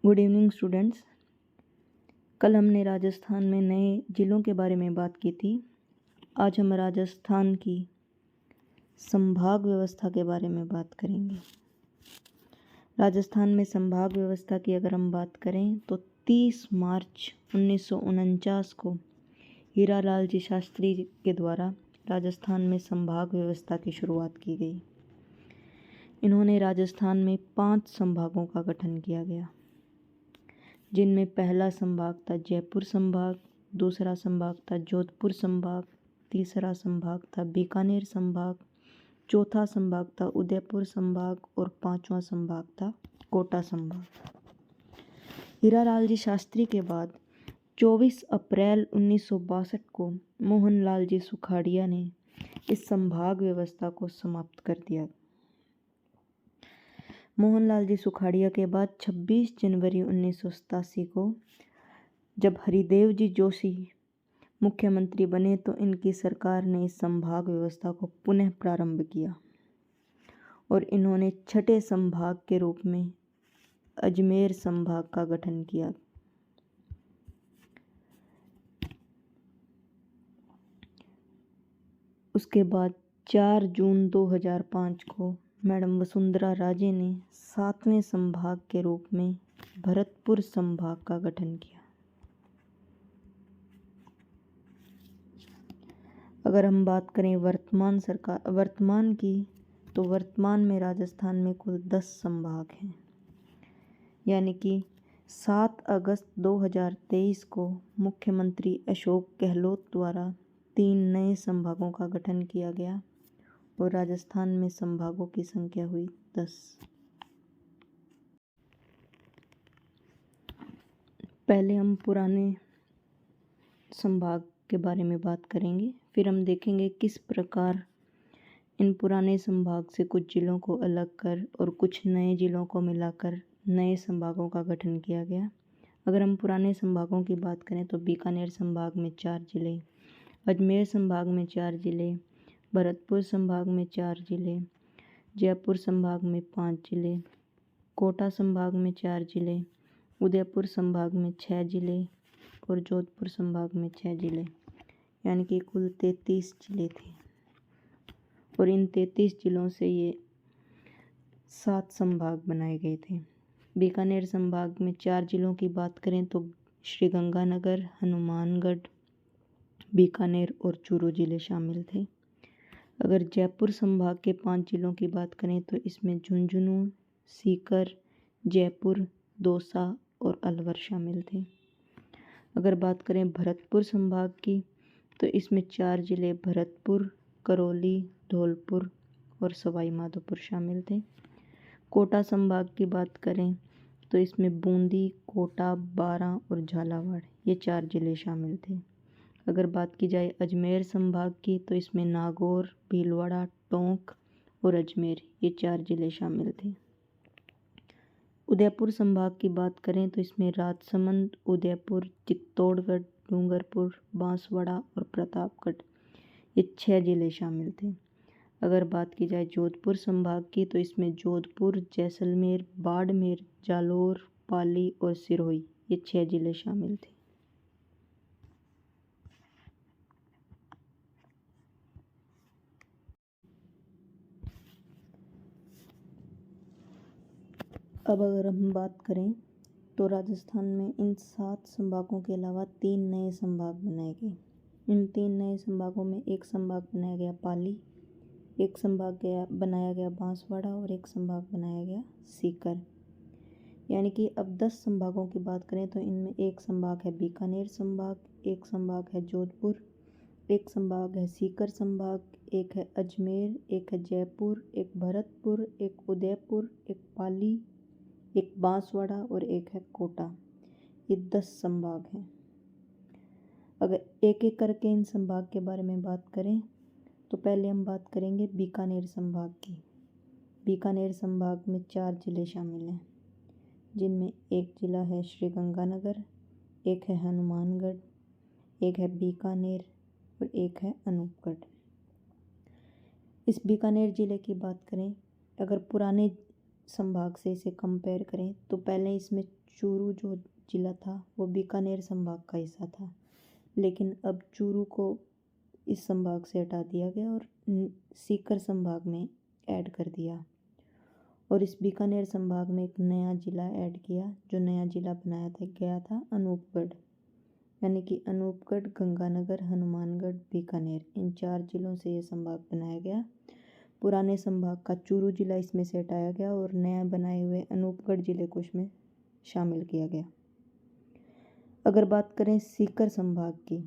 Good evening students. कल हमने राजस्थान में नए ज़िलों के बारे में बात की थी। आज हम राजस्थान की संभाग व्यवस्था के बारे में बात करेंगे। राजस्थान में संभाग व्यवस्था की अगर हम बात करें तो 30 मार्च 1949 को हीरालाल जी शास्त्री के द्वारा राजस्थान में संभाग व्यवस्था की शुरुआत की गई। इन्होंने राजस्थान में 5 संभागों का गठन किया गया, जिनमें पहला संभाग था जयपुर संभाग, दूसरा संभाग था जोधपुर संभाग, तीसरा संभाग था बीकानेर संभाग, चौथा संभाग था उदयपुर संभाग और पांचवा संभाग था कोटा संभाग। हीरालाल जी शास्त्री के बाद 24 अप्रैल 1962 को मोहनलाल जी सुखाड़िया ने इस संभाग व्यवस्था को समाप्त कर दिया। मोहनलाल जी सुखाड़िया के बाद 26 जनवरी 1987 को जब हरिदेव जी जोशी मुख्यमंत्री बने तो इनकी सरकार ने इस संभाग व्यवस्था को पुनः प्रारंभ किया और इन्होंने छठे संभाग के रूप में अजमेर संभाग का गठन किया। उसके बाद 4 जून 2005 को मैडम वसुंधरा राजे ने 7वें संभाग के रूप में भरतपुर संभाग का गठन किया। अगर हम बात करें वर्तमान की, तो वर्तमान में राजस्थान में कुल 10 संभाग हैं, यानी कि 7 अगस्त 2023 को मुख्यमंत्री अशोक गहलोत द्वारा 3 नए संभागों का गठन किया गया और राजस्थान में संभागों की संख्या हुई 10। पहले हम पुराने संभाग के बारे में बात करेंगे, फिर हम देखेंगे किस प्रकार इन पुराने संभाग से कुछ जिलों को अलग कर और कुछ नए जिलों को मिलाकर नए संभागों का गठन किया गया। अगर हम पुराने संभागों की बात करें तो बीकानेर संभाग में 4 जिले, अजमेर संभाग में 4 जिले, भरतपुर संभाग में 4 जिले, जयपुर संभाग में 5 जिले, कोटा संभाग में 4 जिले, उदयपुर संभाग में 6 जिले और जोधपुर संभाग में 6 जिले, यानी कि कुल 33 जिले थे और इन 33 जिलों से ये 7 संभाग बनाए गए थे। बीकानेर संभाग में 4 जिलों की बात करें तो श्रीगंगानगर, हनुमानगढ़, बीकानेर और चूरू जिले शामिल थे। अगर जयपुर संभाग के 5 जिलों की बात करें तो इसमें झुंझुनू, सीकर, जयपुर, दौसा और अलवर शामिल थे। अगर बात करें भरतपुर संभाग की तो इसमें 4 जिले भरतपुर, करौली, धौलपुर और सवाई माधोपुर शामिल थे। कोटा संभाग की बात करें तो इसमें बूंदी, कोटा, बारां और झालावाड़ ये 4 जिले शामिल थे। अगर बात की जाए अजमेर संभाग की तो इसमें नागौर, भीलवाड़ा, टोंक और अजमेर ये 4 जिले शामिल थे। उदयपुर संभाग की बात करें तो इसमें राजसमंद, उदयपुर, चित्तौड़गढ़, डूंगरपुर, बांसवाड़ा और प्रतापगढ़ ये 6 जिले शामिल थे। अगर बात की जाए जोधपुर संभाग की तो इसमें जोधपुर, जैसलमेर, बाड़मेर, जालौर, पाली और सिरोही ये 6 जिले शामिल थे। अब अगर हम बात करें तो राजस्थान में इन 7 संभागों के अलावा 3 नए संभाग बनाए गए। इन 3 नए संभागों में एक संभाग बनाया गया पाली, एक संभाग बनाया गया बांसवाड़ा और एक संभाग बनाया गया सीकर। यानी कि अब 10 संभागों की बात करें तो इनमें एक संभाग है बीकानेर संभाग, एक संभाग है जोधपुर, एक संभाग है सीकर संभाग, एक है अजमेर, एक है जयपुर, एक भरतपुर, एक उदयपुर, एक पाली, एक बांसवाड़ा और एक है कोटा। ये 10 संभाग हैं। अगर एक एक करके इन संभाग के बारे में बात करें तो पहले हम बात करेंगे बीकानेर संभाग की। बीकानेर संभाग में 4 जिले शामिल हैं, जिनमें एक जिला है श्रीगंगानगर, एक है हनुमानगढ़, एक है बीकानेर और एक है अनूपगढ़। इस बीकानेर जिले की बात करें, अगर पुराने संभाग से इसे कंपेयर करें तो पहले इसमें चूरू जो ज़िला था वो बीकानेर संभाग का हिस्सा था, लेकिन अब चूरू को इस संभाग से हटा दिया गया और सीकर संभाग में ऐड कर दिया। और इस बीकानेर संभाग में एक नया ज़िला ऐड किया। जो नया ज़िला बनाया था गया था अनूपगढ़, यानी कि अनूपगढ़, गंगानगर, हनुमानगढ़, बीकानेर, इन 4 ज़िलों से ये संभाग बनाया गया। पुराने संभाग का चूरू ज़िला इसमें से हटाया गया और नया बनाए हुए अनूपगढ़ ज़िले को इसमें शामिल किया गया। अगर बात करें सीकर संभाग की,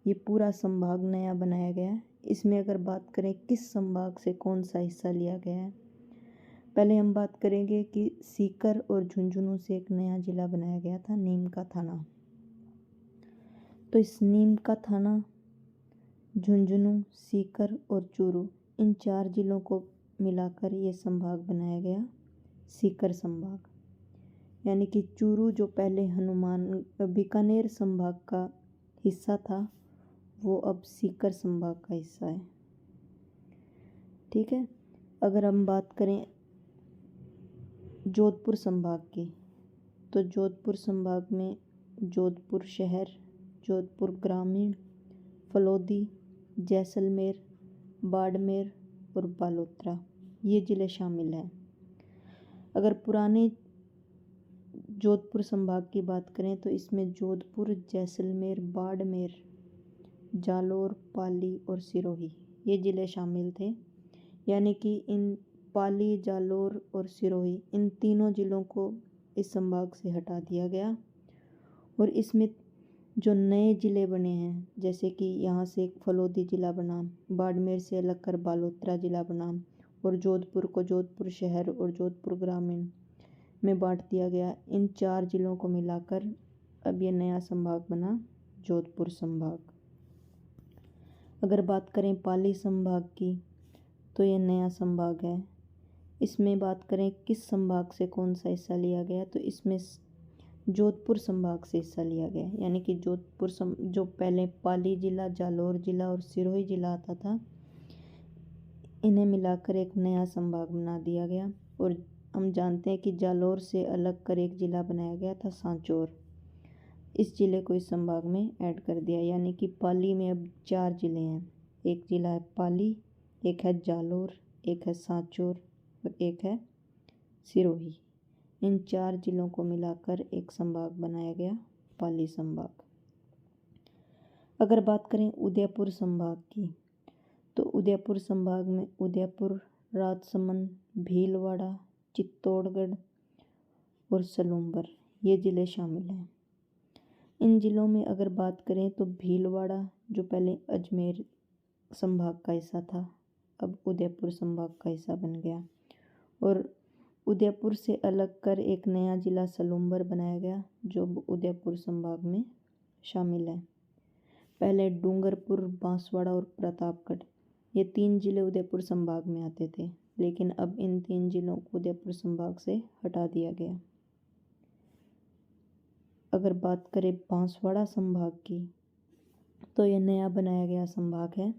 ये पूरा संभाग नया बनाया गया है। इसमें अगर बात करें किस संभाग से कौन सा हिस्सा लिया गया है, पहले हम बात करेंगे कि सीकर और झुंझुनू से एक नया ज़िला बनाया गया था, नीम का थाना। तो इस नीम का थाना, झुंझुनू, सीकर और चूरू, इन 4 ज़िलों को मिलाकर ये संभाग बनाया गया सीकर संभाग। यानी कि चूरू जो पहले बीकानेर संभाग का हिस्सा था वो अब सीकर संभाग का हिस्सा है। ठीक है। अगर हम बात करें जोधपुर संभाग की, तो जोधपुर संभाग में जोधपुर शहर, जोधपुर ग्रामीण, फलौदी, जैसलमेर, बाड़मेर और बालोतरा, ये ज़िले शामिल हैं। अगर पुराने जोधपुर संभाग की बात करें तो इसमें जोधपुर, जैसलमेर, बाड़मेर, जालोर, पाली और सिरोही, ये ज़िले शामिल थे। यानी कि इन पाली, जालोर और सिरोही, इन तीनों ज़िलों को इस संभाग से हटा दिया गया और इसमें जो नए ज़िले बने हैं, जैसे कि यहाँ से एक फलौदी ज़िला बना, बाड़मेर से अलग कर बालोतरा ज़िला बना और जोधपुर को जोधपुर शहर और जोधपुर ग्रामीण में बांट दिया गया। इन 4 ज़िलों को मिलाकर अब ये नया संभाग बना जोधपुर संभाग। अगर बात करें पाली संभाग की, तो ये नया संभाग है। इसमें बात करें किस संभाग से कौन सा हिस्सा लिया गया, तो इसमें जोधपुर संभाग से हिस्सा लिया गया। यानी कि जोधपुर जो पहले पाली ज़िला, जालोर ज़िला और सिरोही ज़िला आता था, इन्हें मिलाकर एक नया संभाग बना दिया गया। और हम जानते हैं कि जालोर से अलग कर एक ज़िला बनाया गया था सांचौर, इस ज़िले को इस संभाग में ऐड कर दिया। यानी कि पाली में अब 4 ज़िले हैं, एक ज़िला है पाली, एक है जालोर, एक है सांचौर और एक है सिरोही। इन 4 ज़िलों को मिलाकर एक संभाग बनाया गया पाली संभाग। अगर बात करें उदयपुर संभाग की, तो उदयपुर संभाग में उदयपुर, राजसमंद, भीलवाड़ा, चित्तौड़गढ़ और सलूंबर, ये ज़िले शामिल हैं। इन ज़िलों में अगर बात करें तो भीलवाड़ा जो पहले अजमेर संभाग का हिस्सा था, अब उदयपुर संभाग का हिस्सा बन गया और उदयपुर से अलग कर एक नया ज़िला सलूंबर बनाया गया जो उदयपुर संभाग में शामिल है। पहले डूंगरपुर, बांसवाड़ा और प्रतापगढ़, ये 3 ज़िले उदयपुर संभाग में आते थे, लेकिन अब इन 3 ज़िलों को उदयपुर संभाग से हटा दिया गया। अगर बात करें बांसवाड़ा संभाग की, तो यह नया बनाया गया संभाग है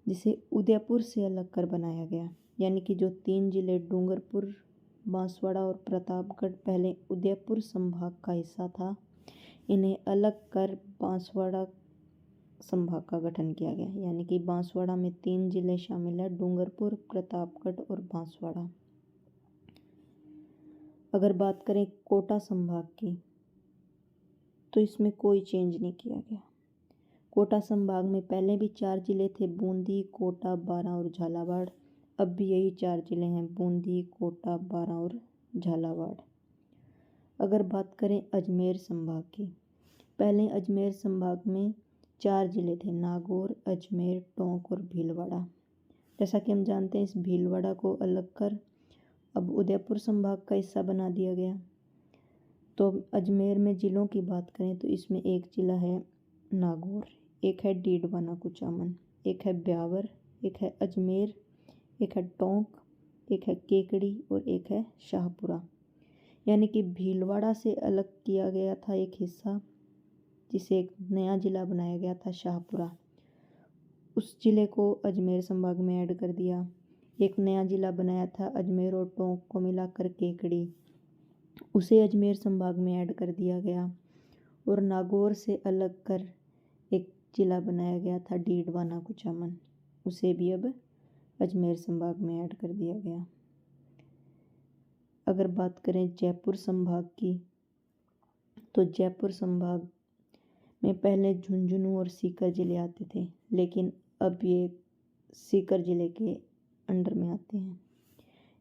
जिसे उदयपुर से अलग कर बनाया गया। यानी कि जो 3 ज़िले डूंगरपुर, बांसवाड़ा और प्रतापगढ़ पहले उदयपुर संभाग का हिस्सा था, इन्हें अलग कर बांसवाड़ा संभाग का गठन किया गया। यानी कि बांसवाड़ा में 3 ज़िले शामिल हैं, डूंगरपुर, प्रतापगढ़ और बांसवाड़ा। अगर बात करें कोटा संभाग की, तो इसमें कोई चेंज नहीं किया गया। कोटा संभाग में पहले भी 4 ज़िले थे, बूंदी, कोटा, बारां और झालावाड़। अब भी यही 4 ज़िले हैं, बूंदी, कोटा, बारां और झालावाड़। अगर बात करें अजमेर संभाग की, पहले अजमेर संभाग में 4 ज़िले थे, नागौर, अजमेर, टोंक और भीलवाड़ा। जैसा कि हम जानते हैं, इस भीलवाड़ा को अलग कर अब उदयपुर संभाग का हिस्सा बना दिया गया। तो अजमेर में ज़िलों की बात करें तो इसमें एक ज़िला है नागौर, एक है डीडवाना कुचामन, एक है ब्यावर, एक है अजमेर, एक है टोंक, एक है केकड़ी और एक है शाहपुरा। यानी कि भीलवाड़ा से अलग किया गया था एक हिस्सा, जिसे एक नया ज़िला बनाया गया था शाहपुरा, उस ज़िले को अजमेर संभाग में ऐड कर दिया। एक नया जिला बनाया था अजमेर और टोंक को मिलाकर केकड़ी, उसे अजमेर संभाग में ऐड कर दिया गया। और नागौर से अलग कर एक जिला बनाया गया था डीडवाना कुचामन, उसे भी अब अजमेर संभाग में ऐड कर दिया गया। अगर बात करें जयपुर संभाग की, तो जयपुर संभाग में पहले झुंझुनू और सीकर जिले आते थे, लेकिन अब ये सीकर जिले के अंडर में आते हैं।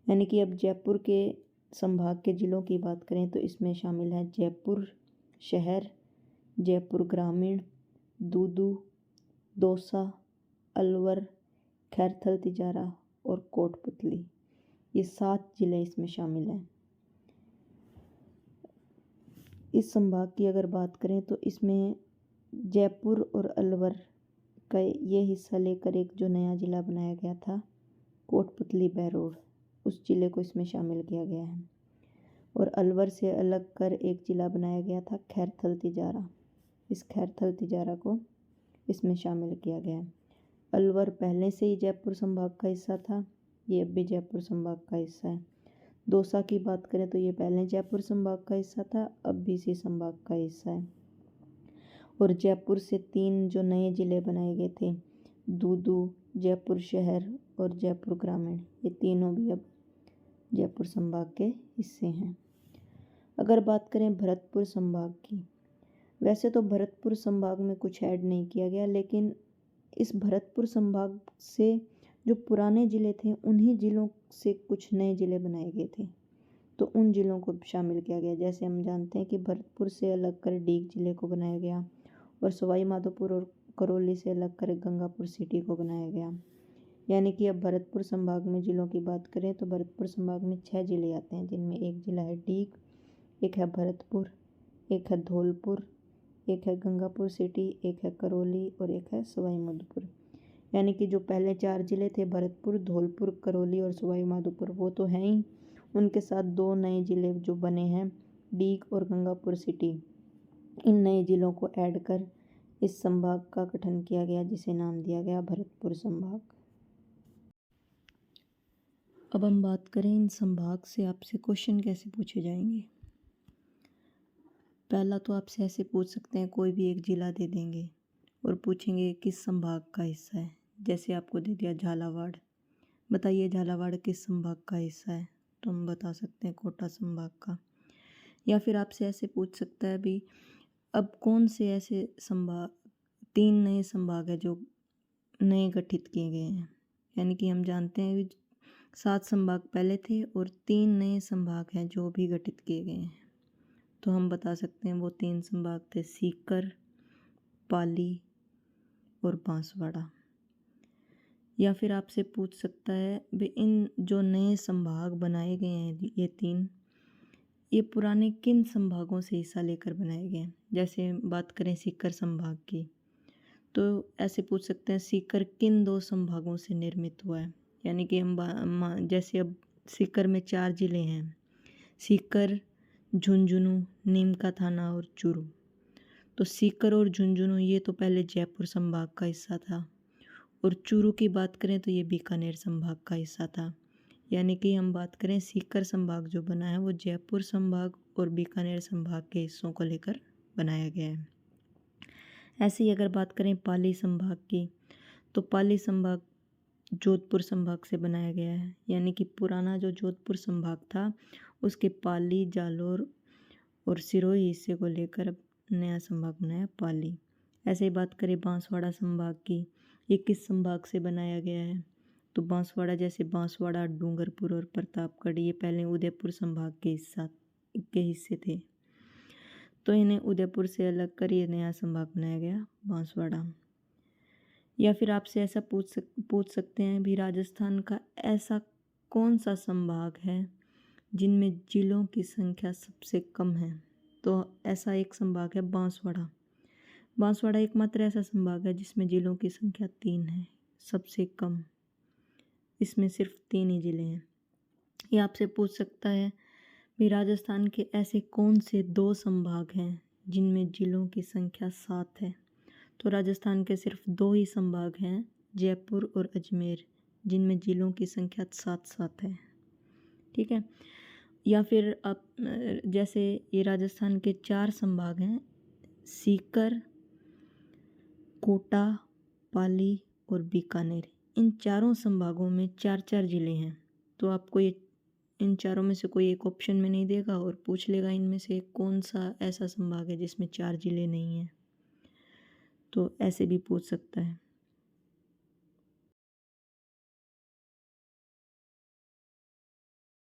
यानी कि अब जयपुर के संभाग के ज़िलों की बात करें तो इसमें शामिल है जयपुर शहर, जयपुर ग्रामीण, दूदू, दौसा, अलवर, खैरथल तिजारा और कोटपुतली, ये 7 जिले इसमें शामिल हैं। इस संभाग की अगर बात करें तो इसमें जयपुर और अलवर का ये हिस्सा लेकर एक जो नया ज़िला बनाया गया था कोटपुतली बहरोड, उस ज़िले को इसमें शामिल किया गया है। और अलवर से अलग कर एक ज़िला बनाया गया था खैरथल तिजारा, इस खैरथल तिजारा को इसमें शामिल किया गया है। अलवर पहले से ही जयपुर संभाग का हिस्सा था, ये अब भी जयपुर संभाग का हिस्सा है। दौसा की बात करें तो ये पहले जयपुर संभाग का हिस्सा था, अब भी इसी संभाग का हिस्सा है। और जयपुर से 3 जो नए ज़िले बनाए गए थे, दूदू, जयपुर शहर और जयपुर ग्रामीण, ये तीनों भी अब जयपुर संभाग के हिस्से हैं। अगर बात करें भरतपुर संभाग की, वैसे तो भरतपुर संभाग में कुछ ऐड नहीं किया गया, लेकिन इस भरतपुर संभाग से जो पुराने ज़िले थे उन्हीं ज़िलों से कुछ नए ज़िले बनाए गए थे, तो उन ज़िलों को शामिल किया गया। जैसे हम जानते हैं कि भरतपुर से अलग कर डीग ज़िले को बनाया गया और सवाई माधोपुर और करौली से अलग कर गंगापुर सिटी को बनाया गया। यानी कि अब भरतपुर संभाग में ज़िलों की बात करें तो भरतपुर संभाग में 6 ज़िले आते हैं, जिनमें एक ज़िला है डीग, एक है भरतपुर, एक है धौलपुर, एक है गंगापुर सिटी, एक है करौली और एक है सवाई माधोपुर। यानी कि जो पहले 4 ज़िले थे भरतपुर, धौलपुर, करौली और सवाई माधोपुर, वो तो हैं ही, उनके साथ 2 नए ज़िले जो बने हैं डीग और गंगापुर सिटी, इन नए ज़िलों को ऐड कर इस संभाग का गठन किया गया, जिसे नाम दिया गया भरतपुर संभाग। अब हम बात करें इन संभाग से आपसे क्वेश्चन कैसे पूछे जाएंगे। पहला तो आपसे ऐसे पूछ सकते हैं, कोई भी एक ज़िला दे देंगे और पूछेंगे किस संभाग का हिस्सा है। जैसे आपको दे दिया झालावाड़, बताइए झालावाड़ किस संभाग का हिस्सा है, तो हम बता सकते हैं कोटा संभाग का। या फिर आपसे ऐसे पूछ सकता है भी अब कौन से ऐसे संभाग, 3 नए संभाग है जो नए गठित किए गए हैं। यानी कि हम जानते हैं कि 7 संभाग पहले थे और 3 नए संभाग हैं जो भी गठित किए गए हैं, तो हम बता सकते हैं वो 3 संभाग थे सीकर, पाली और बांसवाड़ा। या फिर आपसे पूछ सकता है भी इन जो नए संभाग बनाए गए हैं ये 3, ये पुराने किन संभागों से हिस्सा लेकर बनाए गए हैं। जैसे बात करें सीकर संभाग की, तो ऐसे पूछ सकते हैं सीकर किन 2 संभागों से निर्मित हुआ है। यानी कि हम जैसे अब सीकर में 4 ज़िले हैं, सीकर, झुंझुनू, नीमका थाना और चूरू, तो सीकर और झुंझुनू ये तो पहले जयपुर संभाग का हिस्सा था, और चूरू की बात करें तो ये बीकानेर संभाग का हिस्सा था। यानी कि हम बात करें सीकर संभाग जो बना है वो जयपुर संभाग और बीकानेर संभाग के हिस्सों को लेकर बनाया गया है। ऐसे ही अगर बात करें पाली संभाग की, तो पाली संभाग जोधपुर संभाग से बनाया गया है। यानी कि पुराना जो जोधपुर संभाग था उसके पाली, जालोर और सिरोही हिस्से को लेकर अब नया संभाग बनाया पाली। ऐसे ही बात करें बांसवाड़ा संभाग की, ये किस संभाग से बनाया गया है, तो बांसवाड़ा जैसे बांसवाड़ा, डूंगरपुर और प्रतापगढ़ ये पहले उदयपुर संभाग के हिस्से थे, तो इन्हें उदयपुर से अलग कर ये नया संभाग बनाया गया बांसवाड़ा। या फिर आपसे ऐसा पूछ सकते हैं भी राजस्थान का ऐसा कौन सा संभाग है जिनमें ज़िलों की संख्या सबसे कम है, तो ऐसा एक संभाग है बांसवाड़ा। बांसवाड़ा एकमात्र ऐसा संभाग है जिसमें ज़िलों की संख्या 3 है, सबसे कम, इसमें सिर्फ 3 ही ज़िले हैं। ये आपसे पूछ सकता है भी राजस्थान के ऐसे कौन से 2 संभाग हैं जिनमें ज़िलों की संख्या 7 है, तो राजस्थान के सिर्फ 2 ही संभाग हैं, जयपुर और अजमेर, जिनमें जिलों की संख्या 7 है। ठीक है। या फिर आप जैसे ये राजस्थान के 4 संभाग हैं, सीकर, कोटा, पाली और बीकानेर। इन चारों संभागों में 4-4 जिले हैं। तो आपको ये इन चारों में से कोई एक ऑप्शन में नहीं देगा और पूछ लेगा इनमें से कौन सा ऐसा संभाग है जिसमें 4 जिले नहीं हैं। तो ऐसे भी पूछ सकता है।